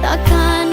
Takkan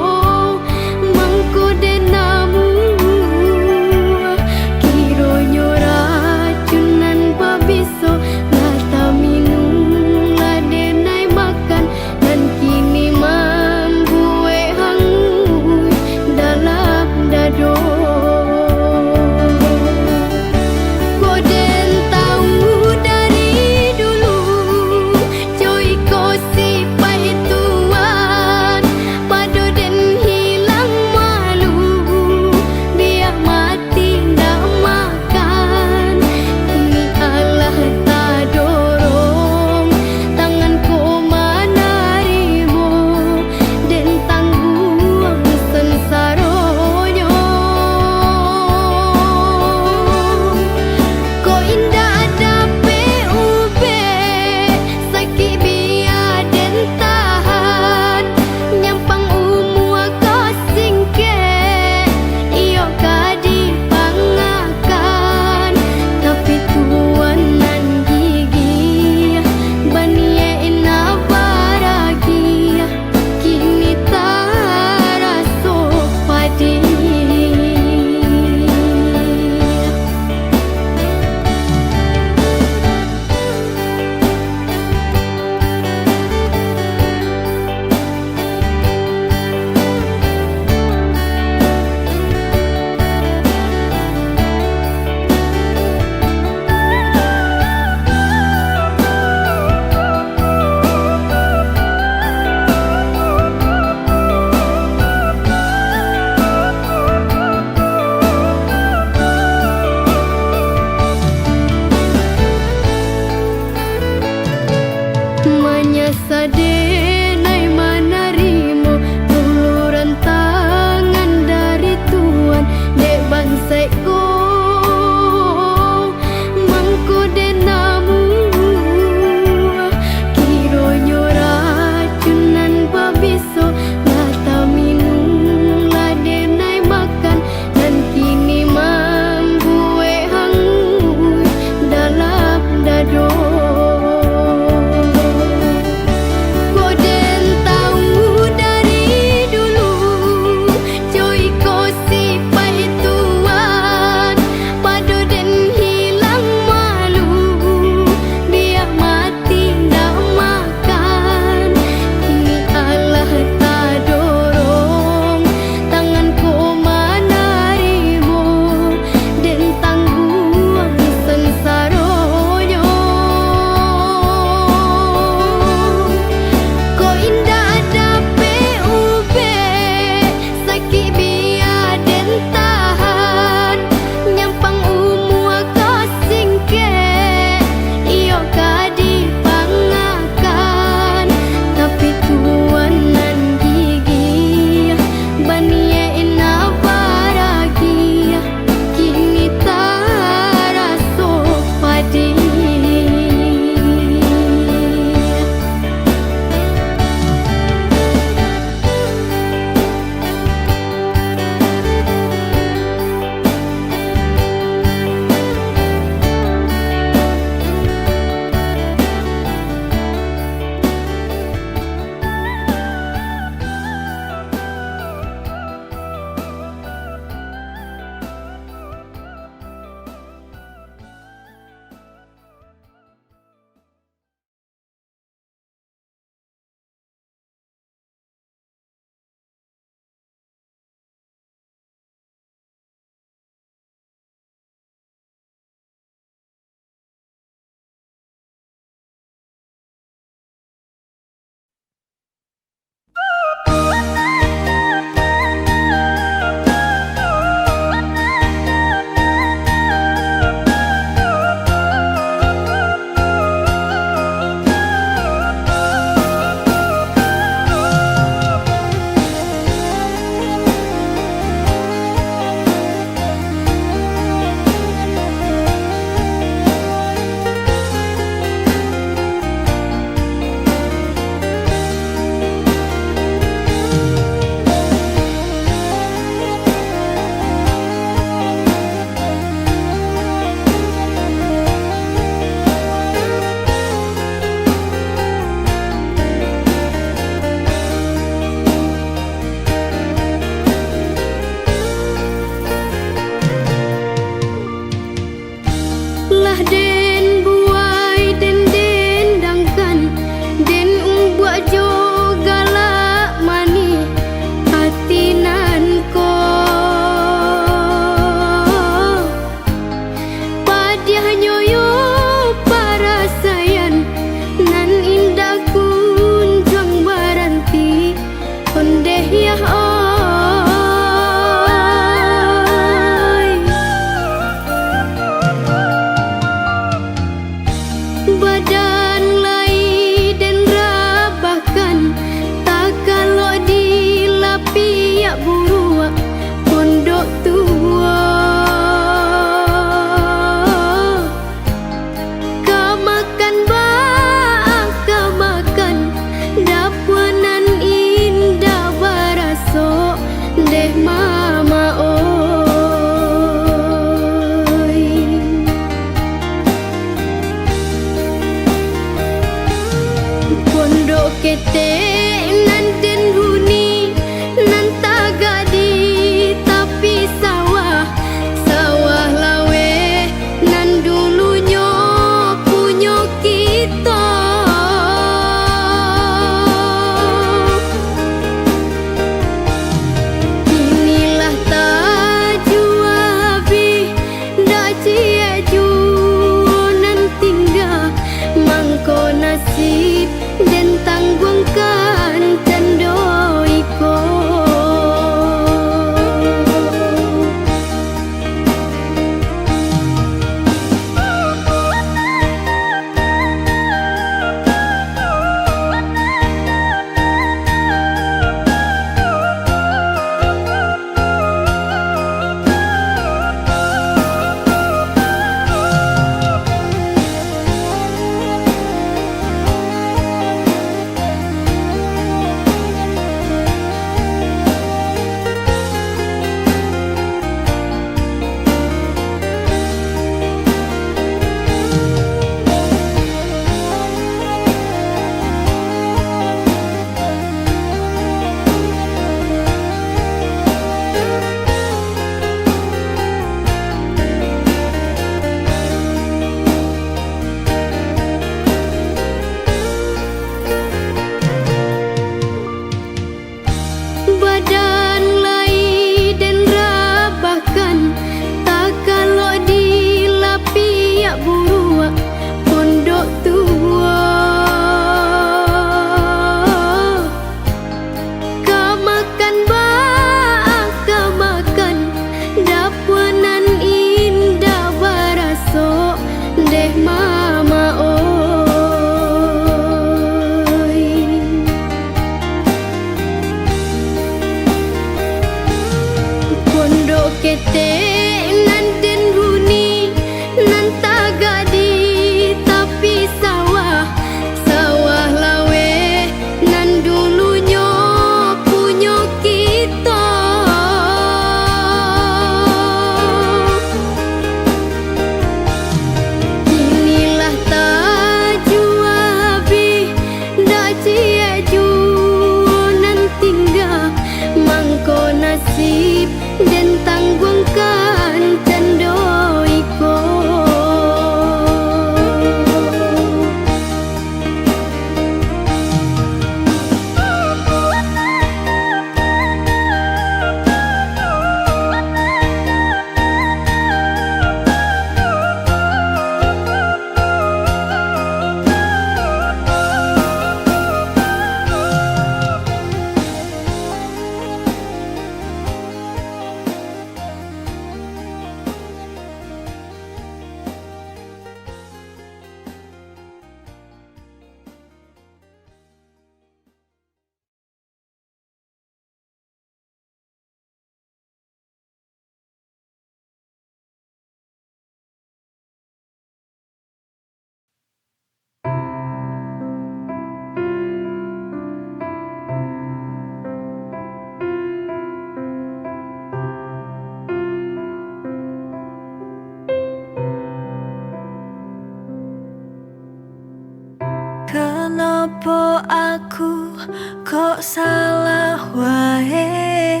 Kenapa aku kok salah wae?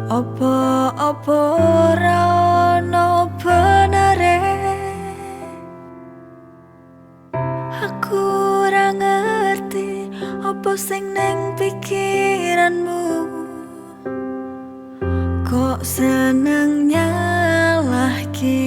Apa ora ono benere? Aku ora ngerti apa sing ning pikiranmu. Kok seneng nyalahke?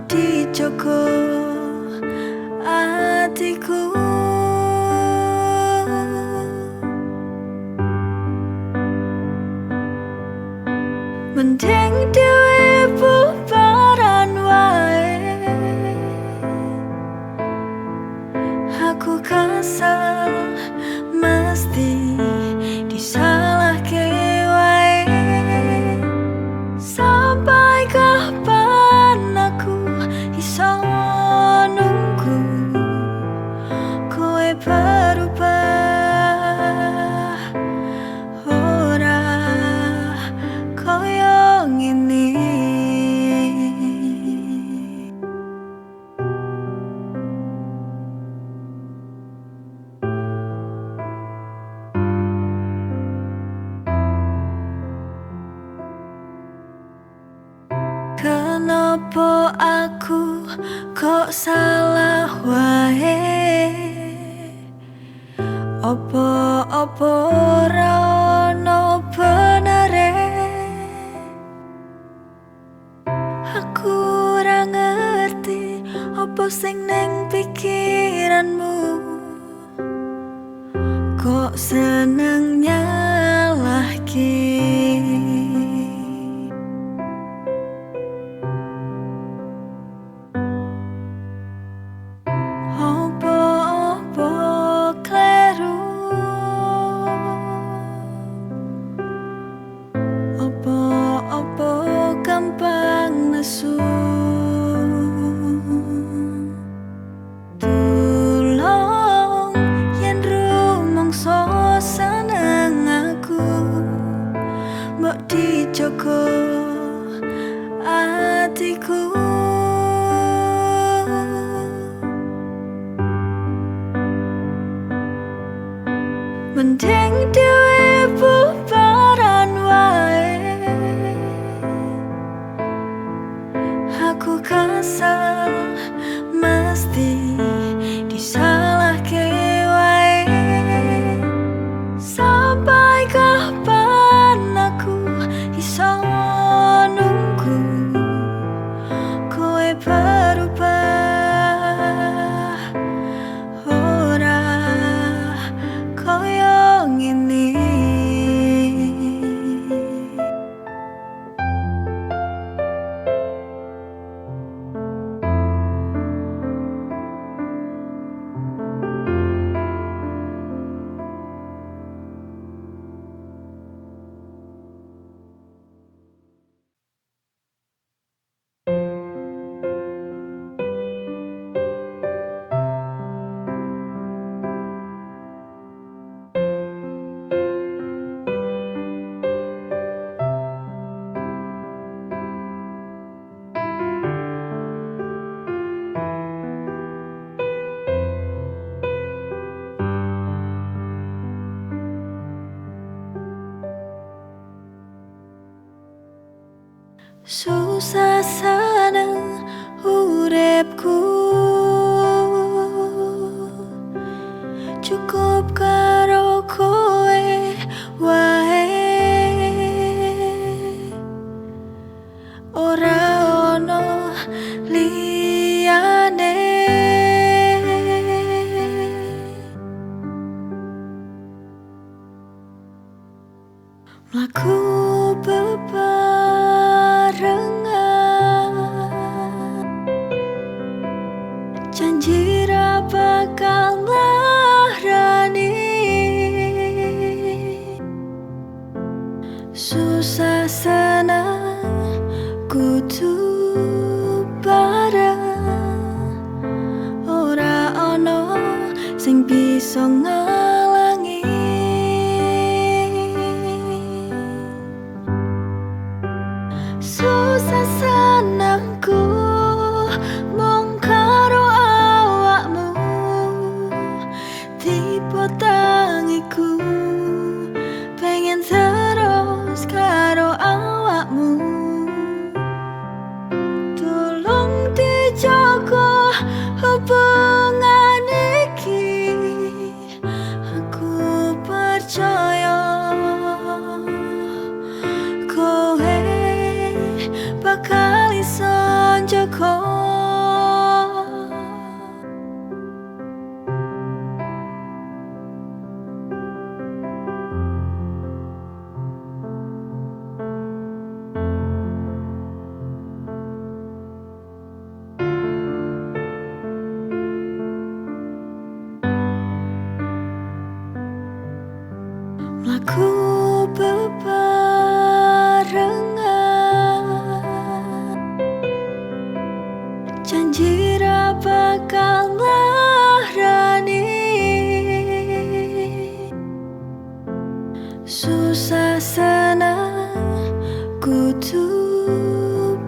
Dijogo atiku, mending dhewe bubaran wae. Aku kesal mesti disalahke wae. Sampai kapan aku iso nunggu kowe berubah? Ora koyo ngene. Kenapa aku kok salah wae? Apa ora ono benere? Aku ora ngerti apa sing ning pikiranmu. Kok seneng nyalahke? Gampang nesu. Tulung yen rumangsa seneng aku, mbok dijogo atiku. Mending dhewe bubaran wae. Aku kesal mesti disalahke wae. Sampai kapan aku iso Susah seneng uripku, cukup karo kowe wae, ora ono liyane. Mlaku bebarengan, janji ra bakal nglarani. Susah senang kudu bareng, ora ono sing bisa ngalangi. Susah senangku mung karo awakmu, tipe tangiku pengen terus karo awakmu. Tolong dijaga hubungan iki, aku percaya kowe bakal iso njaga. Mlaku bebarengan, janji ra bakal nglarani. Susah senang kudu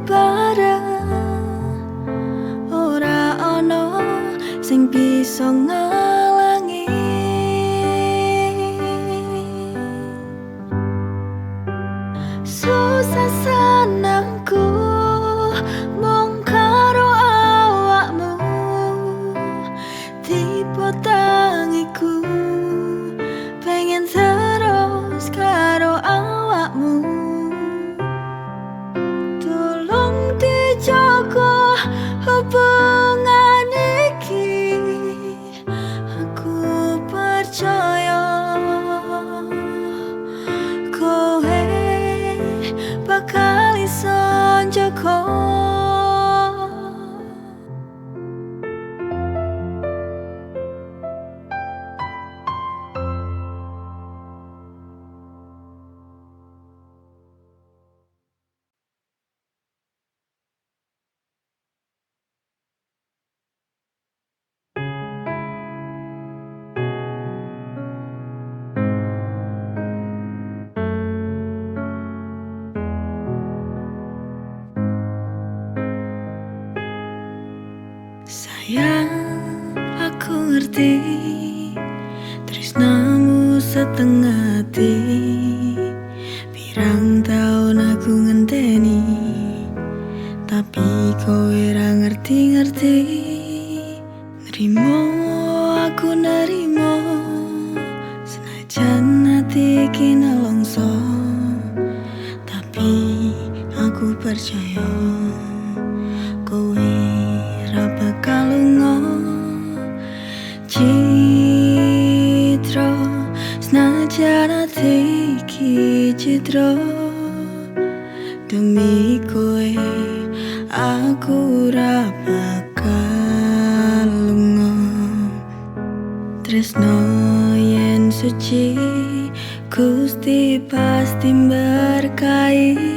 bareng, ora ono sing bisa ngalangi. Susah senangku mung karo awakmu, tipe tangiku pengen terus karo awakmu. Tolong dijaga hubungan iki, aku percaya kowe bakal iso njaga. Sayang, aku ngerti tresnamu setengah hati. Pirang taun aku ngenteni, tapi kowe ra ngerti-ngerti. Nerimo aku nerimo, senajan hati iki nelongso, tapi aku percaya kowe ra bakal lunga. Citra senajan ati iki citra, demi kowe aku ra bakal lunga. Tresno yen suci Gusti pasti berkahi.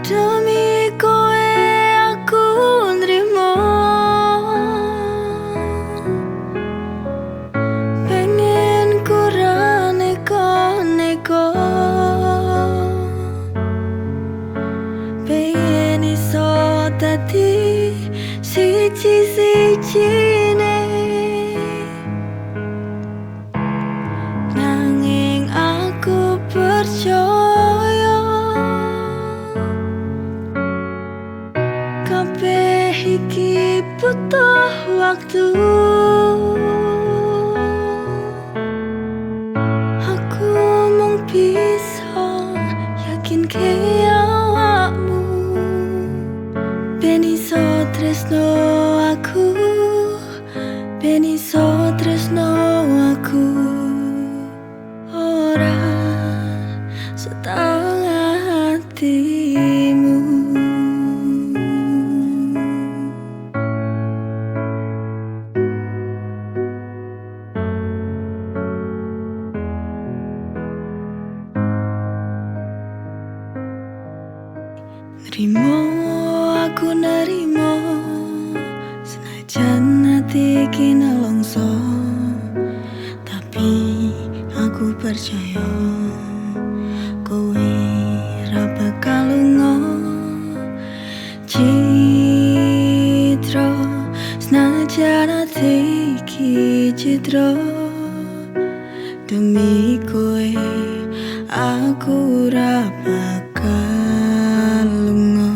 Demi kowe aku waktu. Aku mung bisa yakinke awakmu ben iso tresno aku, ben iso tresno aku. Ora setengah hatimu. Nerimo, aku nerimo, senajan hati iki nelongso, tapi aku percaya kowe ra bakal lunga. Citra, senajan hati iki citra, demi kowe aku ra bakal lunga.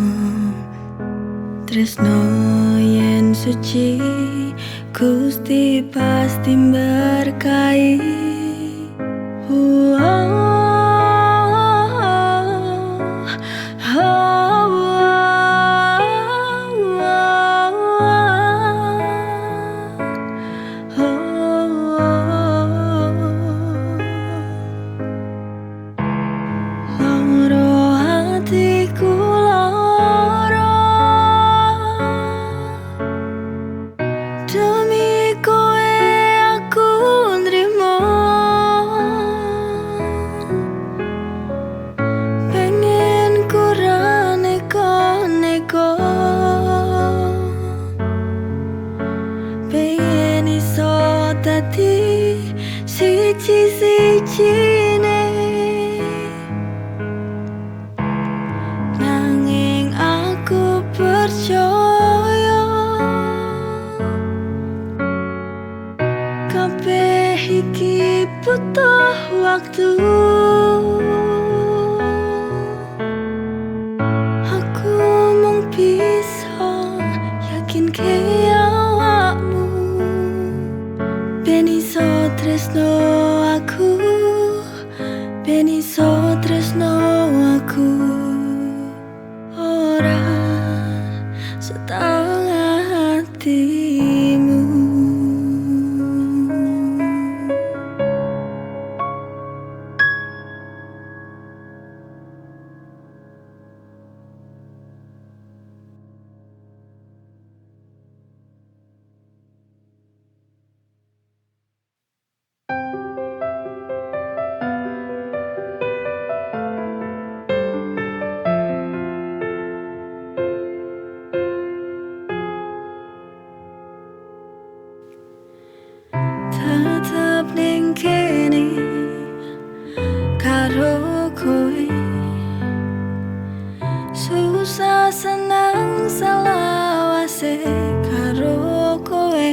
Tresno yen suci Gusti pasti berkahi. Loro hatiku lara, demi kowe aku nrimo. Pengen ku ra neko-neko, pengen iso dadi siji-sijine. Nanging aku percaya kabeh iki butuh waktu. Aku mung bisa yakinke awakmu ben iso tresno aku, ben iso tresno aku. Ora setengah hatimu. Tetep ning kene karo kowe, susah senang selawase karo kowe.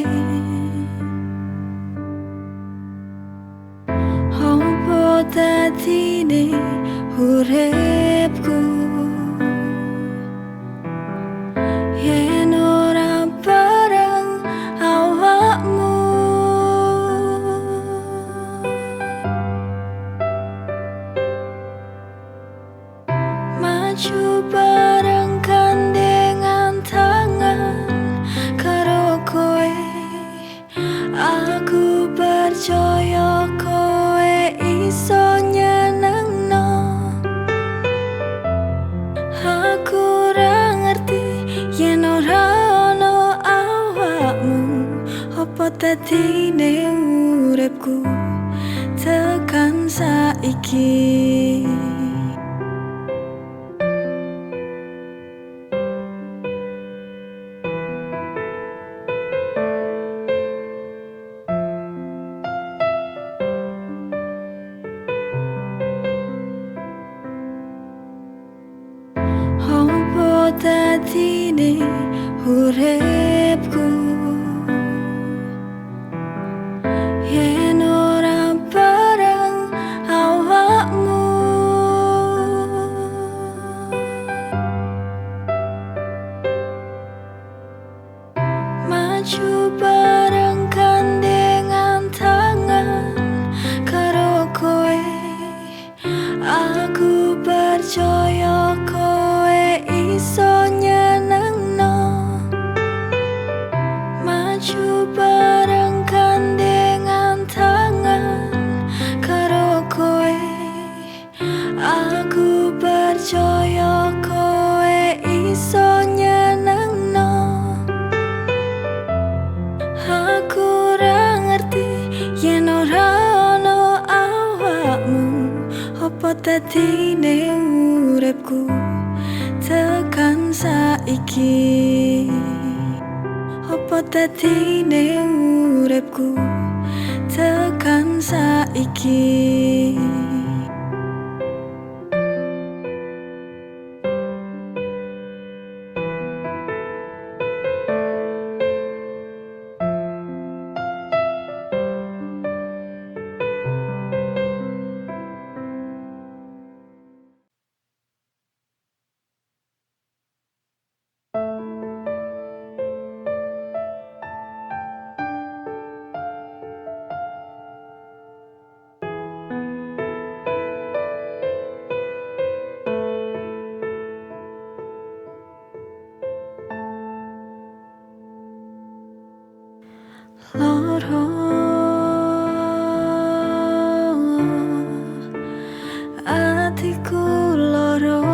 Opo dadine uripku yen ora bareng awakmu. Maju bareng gandengan tangan karo kowe, aku percaya kowe iso nyenengno. Aku ra ngerti yen ora ono awakmu, opo dadine uripku tekan saiki. Opo dadine uripku yen ora bareng awakmu. Maju bareng gandengan tangan karo kowe. Aku percaya kowe iso nyenengno. Maju bareng gandengan tangan karo kowe. Aku percaya kowe iso nyenengno. Aku ora ngerti yen ora ono awakmu, apa dadine uripku tekan saiki. Apa dadine uripku tekan saiki. Loro atiku loro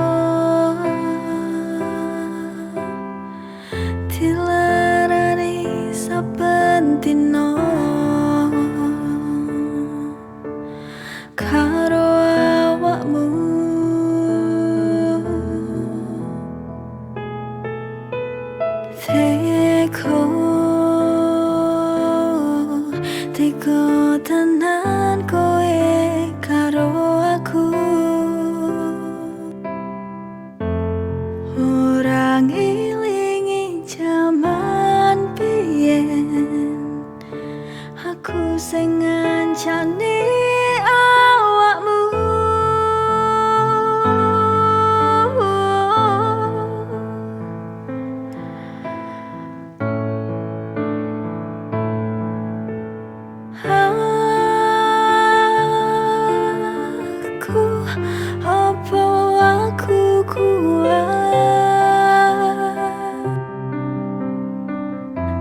dilarani saben dina karo awakmu. Teko tenan kowe karo aku. Ora ngelingi jaman biyen, aku sing ngancani awakmu. Aku kuat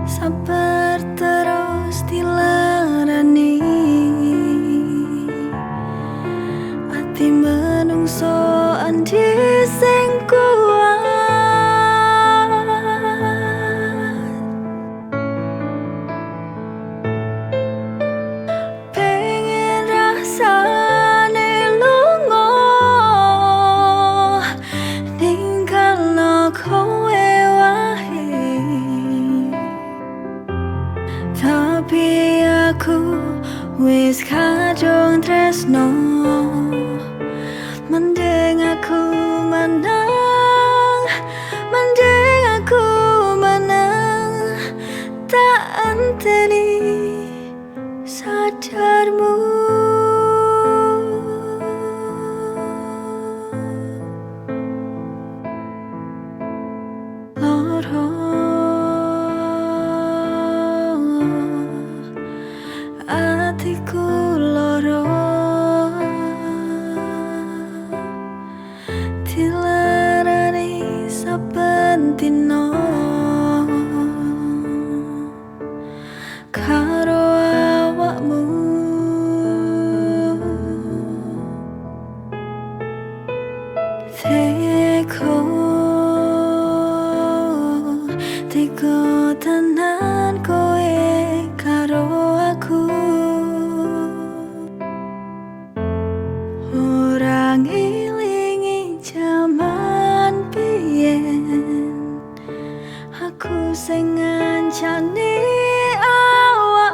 sabar terus dilarani. Ati menungso andi sing kuat. Pengen rasane lunga ninggalno kowe wae, tapi aku wis kadung tresno. Mending aku menang, mending aku menang, tak anteni sadarmu. Loro atiku loro dilarani saben dina karo awakmu. Teko tenan kowe karo aku. Ora ngelingi jaman biyen, aku sing ngancani awakmu.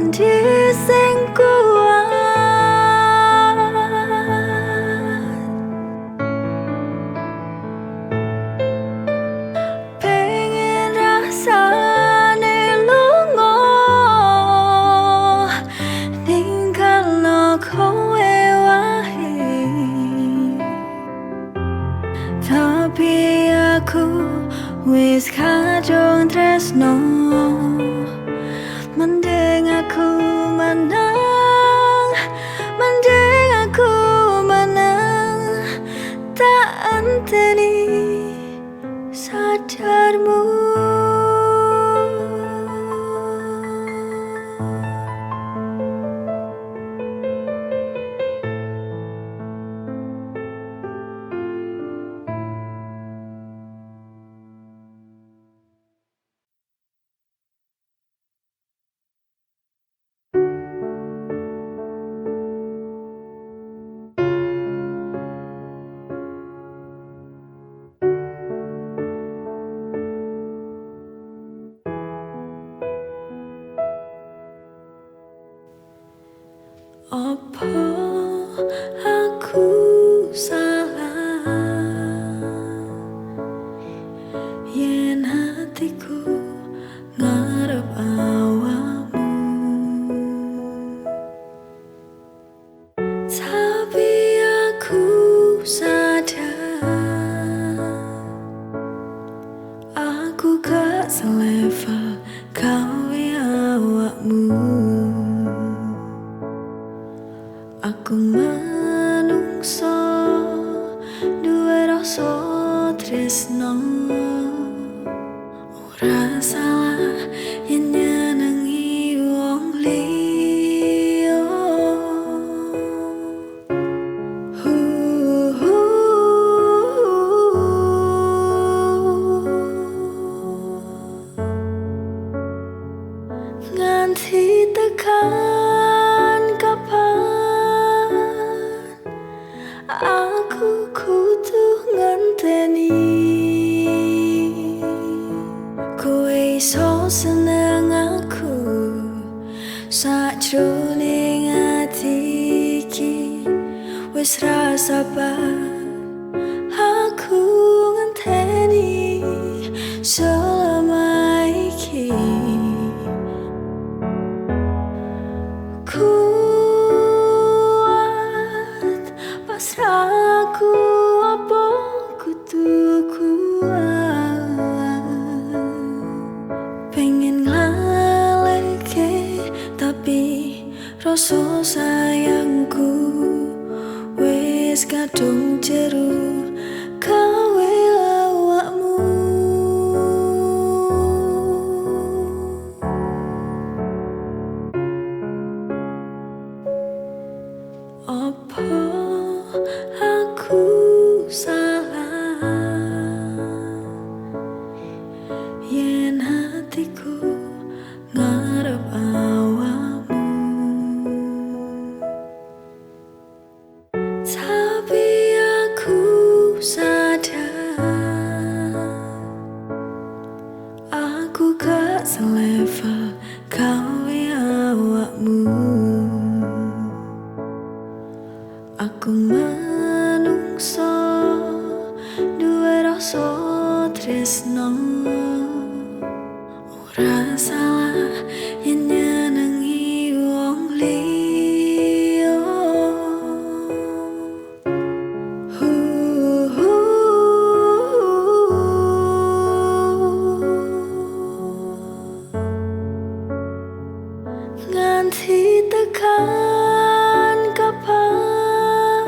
janji sing kuat, pengen rasane lunga ninggalno kowe wae, tapi aku wis kadung tresno. Mending aku menang, mending aku menang, tak anteni sadarmu. Apa aku salah yen hatiku ngarep awakmu, tapi aku sadar aku gak selevel kowe awakmu. Aku manungsa duwe rasa tresno, ora salah yen nyenengi wong liya. Nganti tekan kapan aku kudu ngenteni kowe iso seneng aku sajroning ati iki. Wis ra sabar aku ngenteni selama iki. Pasrahku apa kudu kuat, pengen ngalihke tapi rasa sayangku wis kadung jero kowe awakmu. Apa aku salah yen hatiku ngarep awakmu, tapi aku sadar aku gak selevel kowe awakmu. Aku manungsa duwe rasa tresno, ora salah yen nyenengi wong liya. Nganti tekan kapan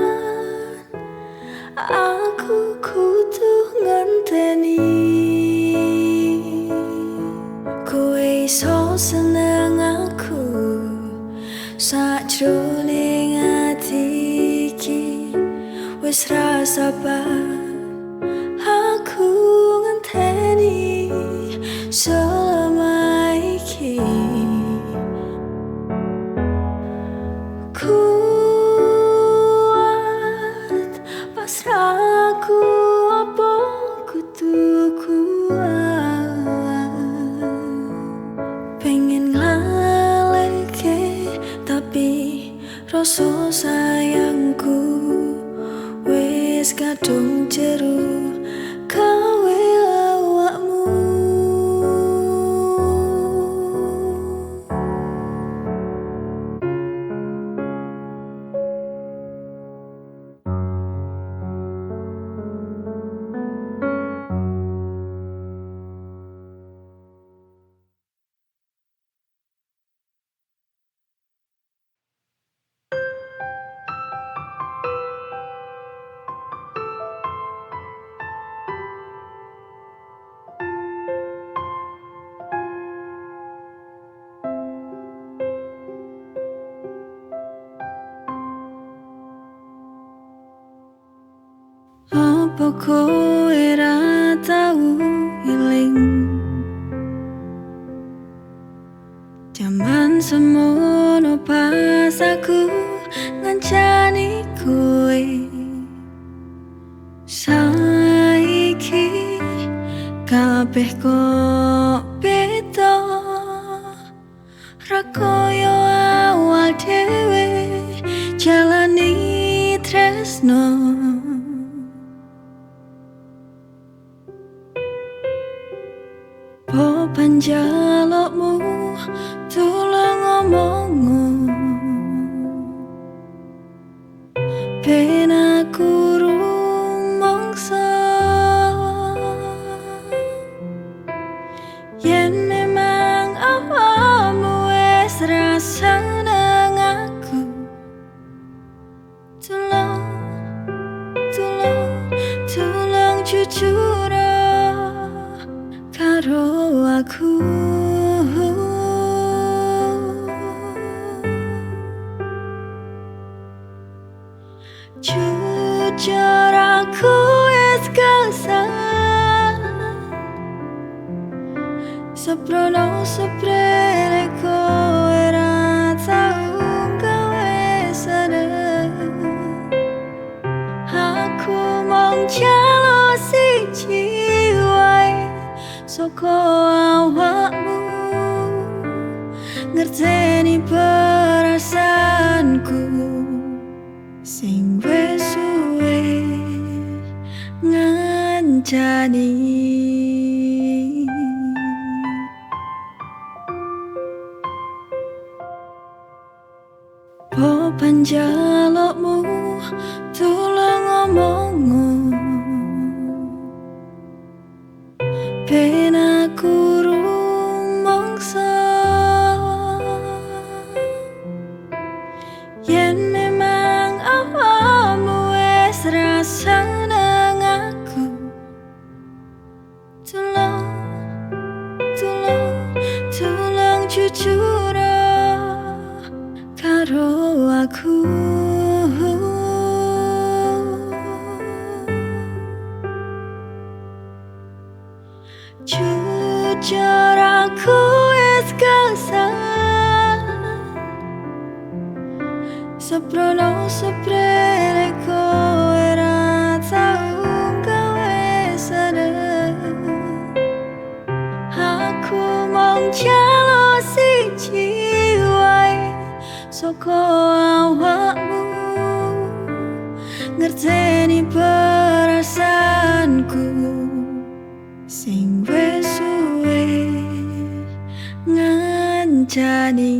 aku kudu ngenteni kowe iso seneng aku sajroning ati iki. Wis ra sabar aku ngenteni selama iki. Kuat pasrahku apa kudu kuat, pengen ngalihke Kowe ra tau iling. Jaman semono pas aku ngancani kowe. Saiki kabeh kok beda, ra koyo awal dhewe jalani tresno. Po panjalukmu tulung ngomongmu, ben aku rumangsa yen memang awakmu wis rasa nang aku. Tulung jujur karo aku. Jujur aku wis kesal, seprono seprene kowe ra tau gawe sadar. Aku mong jalo siji wae saka awakmu, ngerteni perasaanku sing wis suwe ngancani. Po panjalukmu tulung ngomongmu, ben aku rumangsa yen memang awakmu wis rasa nang aku. Tulung jujur karo aku. Jujur aku wis kesal, seprono seprene kowe ra tau gawe sadar. Aku mong jalo siji wae saka awakmu, ngerteni perasaanku sing wis suwe ngancani.